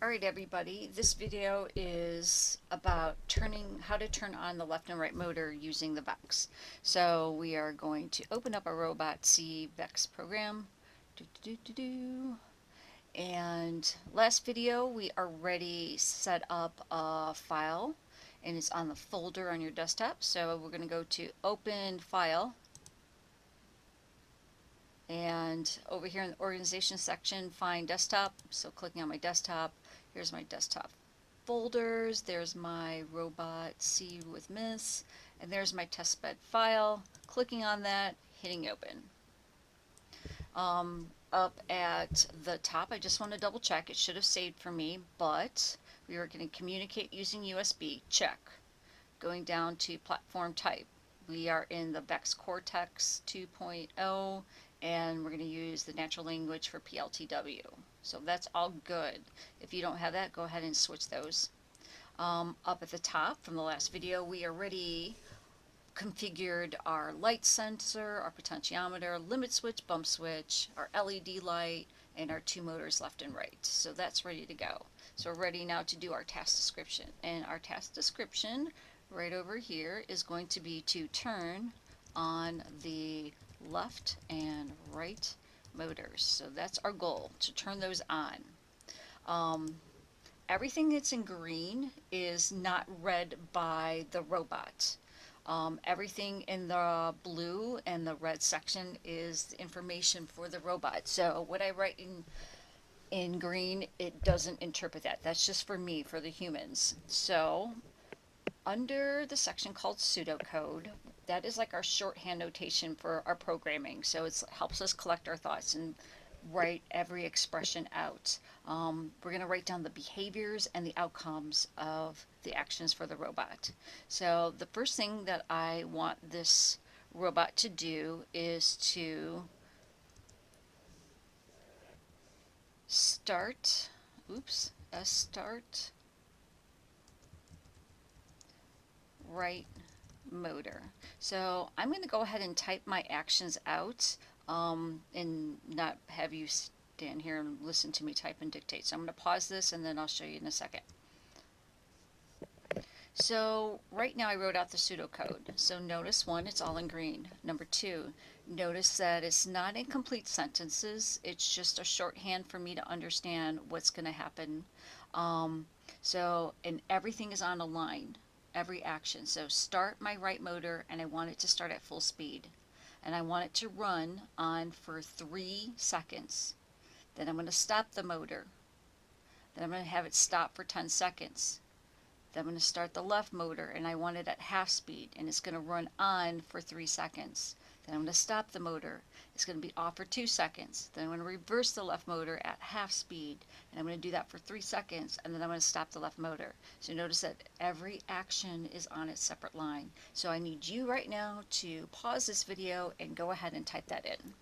Alright everybody, this video is about how to turn on the left and right motor using the VEX. So we are going to open up our Robot C VEX program. And last video we already set up a file and it's on the folder on your desktop. So we're going to go to Open File. And over here in the organization section, find desktop. So clicking on my desktop, here's my desktop folders. There's my Robot C with Miss, and there's my testbed file. Clicking on that, hitting open. Up at the top, I just want to double check. It should have saved for me, but we are going to communicate using USB. Check. Going down to platform type. We are in the VEX Cortex 2.0 and we're going to use the natural language for PLTW. So that's all good. If you don't have that, go ahead and switch those. Up at the top from the last video, we already configured our light sensor, our potentiometer, limit switch, bump switch, our LED light, and our two motors left and right. So that's ready to go. So we're ready now to do our task description. And our task description right over here is going to be to turn on the left and right motors. So that's our goal, to turn those on. Everything that's in green is not read by the robot. Everything in the blue and the red section is information for the robot. So what I write in green, it doesn't interpret that. That's just for me, for the humans. So under the section called pseudocode, that is like our shorthand notation for our programming. So it helps us collect our thoughts and write every expression out. We're going to write down the behaviors and the outcomes of the actions for the robot. So the first thing that I want this robot to do is to start right motor. So I'm going to go ahead and type my actions out and not have you stand here and listen to me type and dictate. So I'm going to pause this and then I'll show you in a second. So right now I wrote out the pseudocode. So notice one, it's all in green. Number two, notice that it's not in complete sentences. It's just a shorthand for me to understand what's going to happen. And everything is on a line, every action. So start my right motor and I want it to start at full speed. And I want it to run on for 3 seconds. Then I'm going to stop the motor. Then I'm going to have it stop for 10 seconds. Then I'm going to start the left motor and I want it at half speed and it's going to run on for 3 seconds. Then I'm going to stop the motor. It's going to be off for 2 seconds. Then I'm going to reverse the left motor at half speed and I'm going to do that for 3 seconds and then I'm going to stop the left motor. So notice that every action is on its separate line. So I need you right now to pause this video and go ahead and type that in.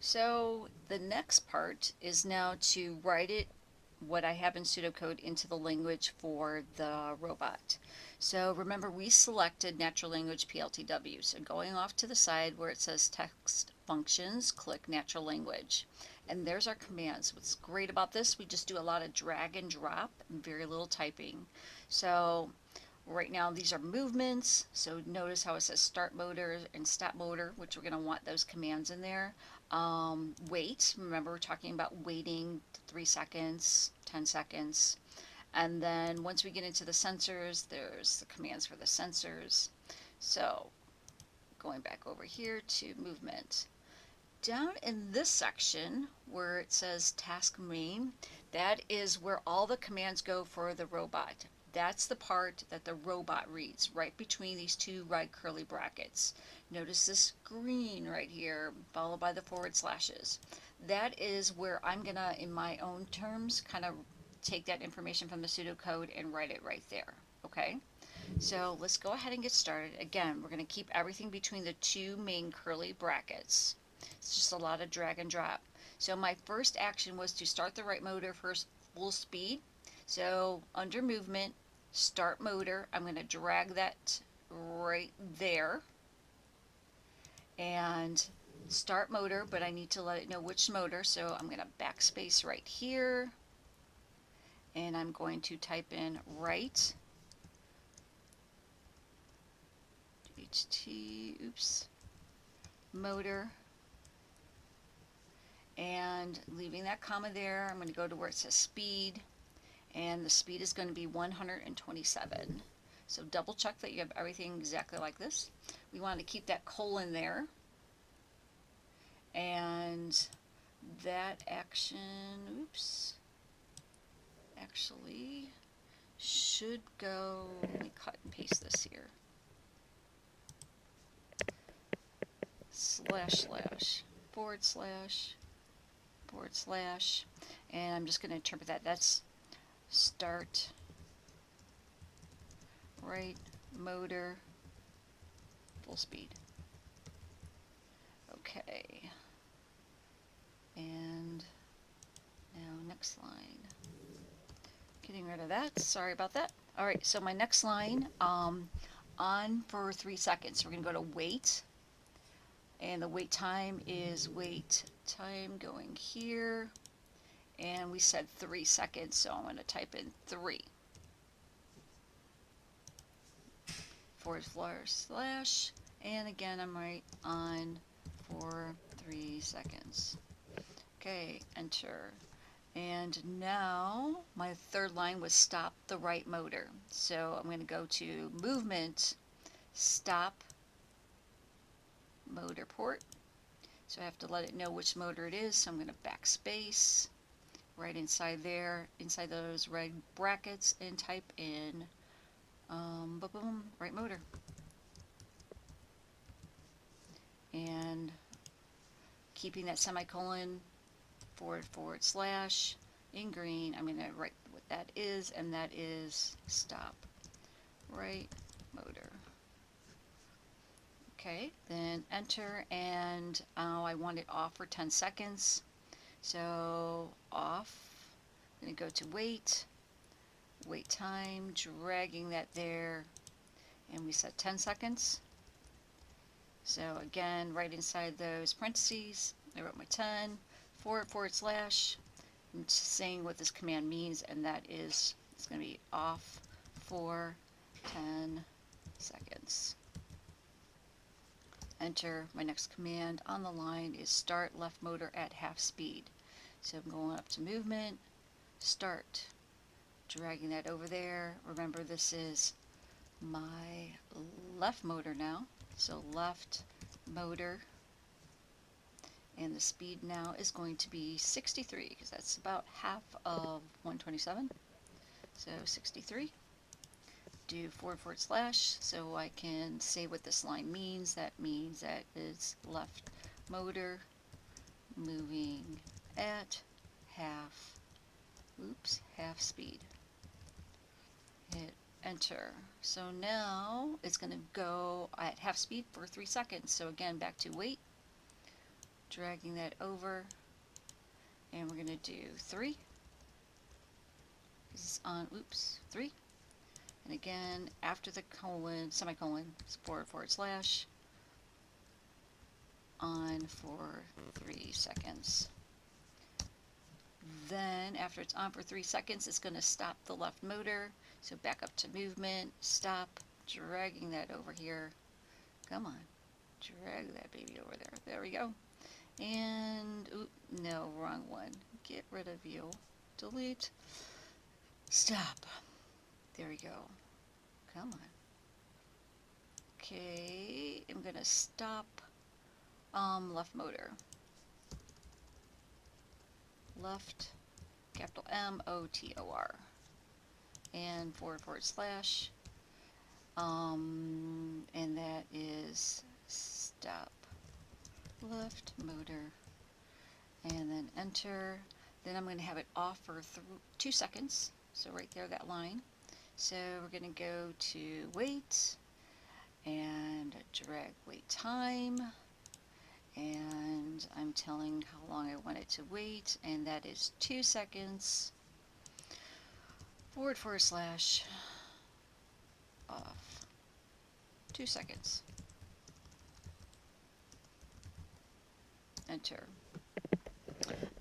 So the next part is now to write it, what I have in pseudocode, into the language for the robot. So remember, we selected natural language PLTW. So going off to the side where it says text functions, click natural language. And there's our commands. What's great about this, we just do a lot of drag and drop and very little typing. So right now these are movements. So notice how it says start motor and stop motor, which we're going to want those commands in there. Wait, remember we're talking about waiting 3 seconds, 10 seconds. And then once we get into the sensors, there's the commands for the sensors. So going back over here to movement. Down in this section where it says task main, that is where all the commands go for the robot. That's the part that the robot reads, right between these two right curly brackets. Notice this green right here, followed by the forward slashes. That is where I'm going to, in my own terms, kind of take that information from the pseudocode and write it right there. Okay? So let's go ahead and get started. Again, we're going to keep everything between the two main curly brackets. It's just a lot of drag and drop. So my first action was to start the right motor first full speed. So under movement, start motor, I'm going to drag that right there. And start motor, but I need to let it know which motor, so I'm going to backspace right here, and I'm going to type in right oops, motor, and leaving that comma there, I'm going to go to where it says speed, and the speed is going to be 127. So double check that you have everything exactly like this. We want to keep that colon there, and that action, oops, actually should go, let me cut and paste this here, // forward slash, and I'm just going to interpret that. That's start right motor full speed. Okay. And now next line. Getting rid of that. Sorry about that. All right, so my next line, on for 3 seconds. We're going to go to wait. And the wait time is wait time going here. And we said 3 seconds, so I'm going to type in 3. // and again I'm right on for 3 seconds. Okay, enter. And now my third line was stop the right motor. So I'm going to go to movement, stop motor port. So I have to let it know which motor it is. So I'm going to backspace right inside there, inside those red brackets, and type in boom, right motor. And keeping that semicolon, // in green, I'm going to write what that is, and that is stop right motor. Okay, then enter, and I want it off for 10 seconds. So off, I'm going to go to wait time, dragging that there, and we set 10 seconds. So again, right inside those parentheses, I wrote my 10, // I'm saying what this command means, and that is it's going to be off for 10 seconds. Enter. My next command on the line is start left motor at half speed. So I'm going up to movement, start, dragging that over there. Remember, this is my left motor now. So left motor, and the speed now is going to be 63 because that's about half of 127. So 63. Do // so I can say what this line means. That means that it's left motor moving at half speed. Hit enter. So now it's going to go at half speed for 3 seconds. So again, back to wait, dragging that over, and we're going to do 3. This is on, 3. And again, after the colon, semicolon, // on for 3 seconds. Then after it's on for 3 seconds, it's going to stop the left motor. So back up to movement, stop, dragging that over here. Come on, drag that baby over there. There we go. And, no, wrong one. Get rid of you. Delete. Stop. There we go. Come on. Okay, I'm going to stop left motor. Left, capital MOTOR. And // and that is stop left motor, and then enter. Then I'm going to have it off for 2 seconds, so right there, that line. So we're going to go to wait and drag wait time, and I'm telling how long I want it to wait, and that is 2 seconds. // off. 2 seconds. enter.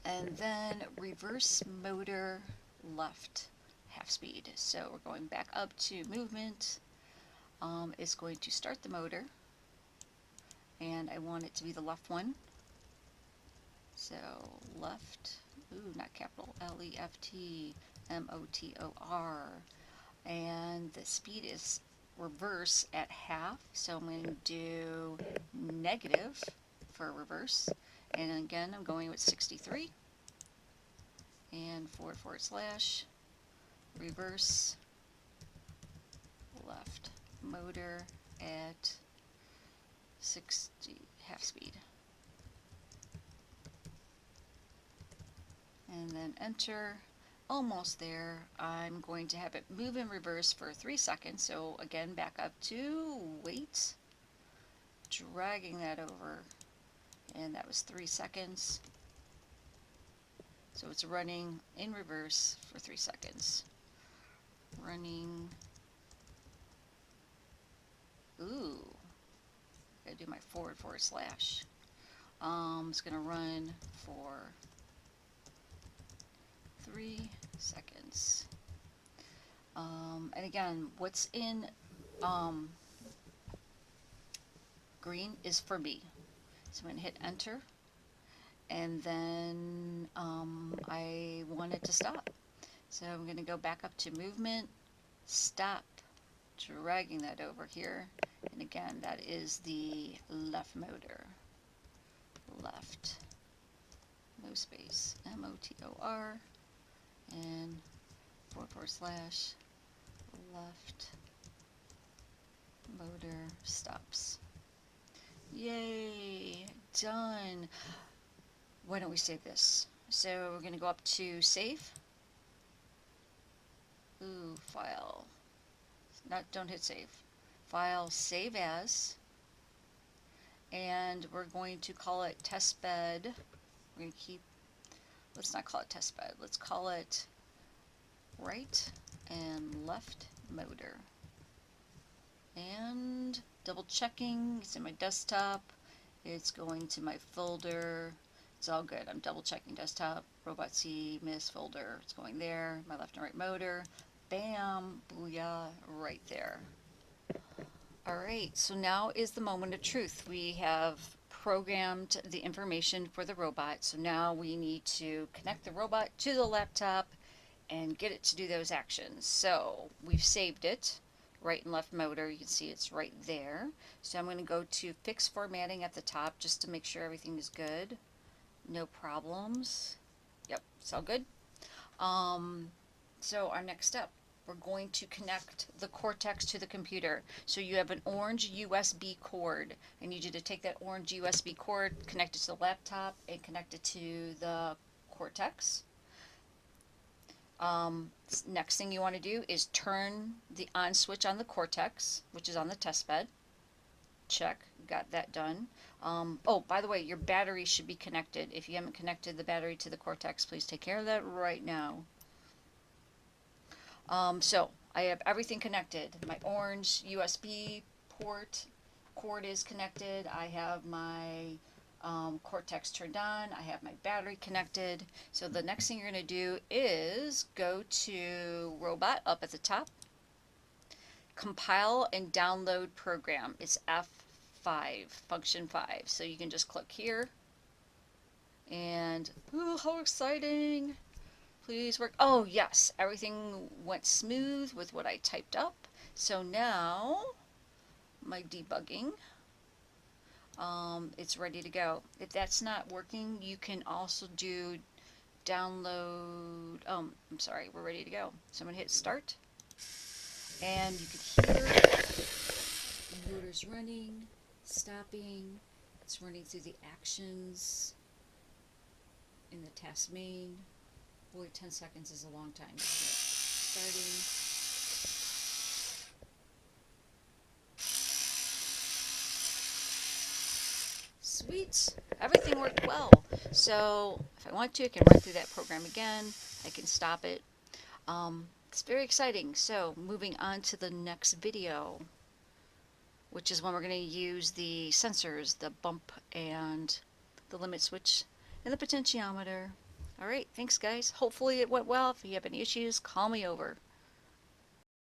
And then reverse motor left half speed. So we're going back up to movement. It's going to start the motor, and I want it to be the left one. So left, ooh, not capital, L-E-F-T, M-O-T-O-R. And the speed is reverse at half, so I'm going to do negative for reverse. And again, I'm going with 63 and // reverse left motor at 60 half speed. And then enter. Almost there. I'm going to have it move in reverse for 3 seconds. So again, back up to wait, dragging that over, and that was 3 seconds. So it's running in reverse for 3 seconds. Running. Ooh, gotta do my // It's gonna run for 3 seconds. And again, what's in green is for me. So I'm going to hit enter, and then I want it to stop. So I'm going to go back up to movement, stop, dragging that over here. And again, that is the left motor. Left, no space, M-O-T-O-R, and // left motor stops. Yay, done. Why don't we save this? So we're going to go up to save. Ooh, file. Don't hit save. File, save as. And we're going to call it testbed. We're going to keep, let's not call it testbed. Let's call it right and left motor. And double checking, it's in my desktop, it's going to my folder, it's all good. I'm double checking desktop, robot C, miss folder, it's going there, my left and right motor, bam, booyah, right there. Alright, so now is the moment of truth. We have programmed the information for the robot, so now we need to connect the robot to the laptop and get it to do those actions. So we've saved it. Right and left motor, you can see it's right there. So I'm going to go to fix formatting at the top just to make sure everything is good. No problems. Yep, it's all good. So our next step, we're going to connect the Cortex to the computer. So you have an orange USB cord. I need you to take that orange USB cord, connect it to the laptop, and connect it to the Cortex. Next thing you want to do is turn the on switch on the Cortex, which is on the test bed. Check, got that done. Oh, by the way, your battery should be connected. If you haven't connected the battery to the Cortex, please take care of that right now. So I have everything connected. My orange USB cord is connected. I have my Cortex turned on. I have my battery connected. So the next thing you're going to do is go to Robot up at the top, compile and download program. It's F5, function 5. So you can just click here, and ooh, how exciting! Please work. Oh yes, everything went smooth with what I typed up. So now my debugging, it's ready to go. If that's not working, you can also do download. I'm sorry, we're ready to go. So I'm going to hit start, and you can hear the motor's running, stopping. It's running through the actions in the task main. Boy, 10 seconds is a long time. Starting. Sweet, everything worked well. So if I want to, I can run through that program again. I can stop it. It's very exciting. So moving on to the next video, which is when we're going to use the sensors, the bump and the limit switch and the potentiometer. All right, thanks guys. Hopefully it went well. If you have any issues, call me over.